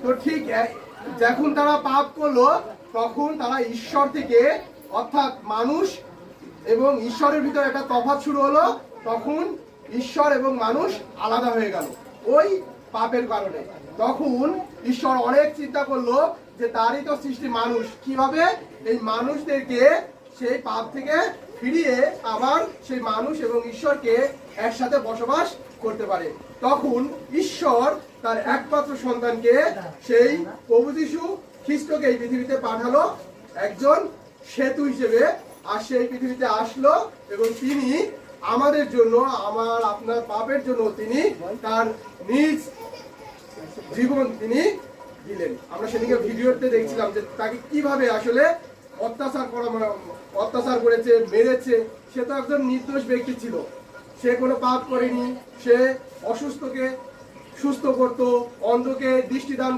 তো ঠিক যখন তারা পাপ করলো তখন তারা ঈশ্বর থেকে, অর্থাৎ মানুষ এবং ঈশ্বরের ভিতরে একটা তফাৎ শুরু হলো। তখন ঈশ্বর এবং মানুষ আলাদা হয়ে গেল ওই পাপের কারণে। তখন ঈশ্বর অনেক চিন্তা করলো যে তারই তো সৃষ্টি মানুষ, কিভাবে এই মানুষদেরকে সেই পাপ থেকে ফিরিয়ে আবার সেই মানুষ এবং ঈশ্বরকে একসাথে বসবাস করতে পারে। তখন ঈশ্বর তার একমাত্র সন্তানকে, সেই প্রভু যীশু খ্রিস্টকে এই পৃথিবীতে পাঠালো একজন সেতু হিসেবে। আর সেই পৃথিবীতে আসলো এবং তিনি আমাদের জন্য, আমার আপনার পাপের জন্য তিনি তার নিজ জীবন তিনি দিলেন। আমরা সেদিকে ভিডিওতে দেখছিলাম যে তাকে কিভাবে আসলে অত্যাচার করেছে, মেরেছে। সে তো একজন নির্দোষ ব্যক্তি ছিল, সে কোনো পাপ করেনি। সে অসুস্থকে সুস্থ করত, অন্ধকে দৃষ্টিদান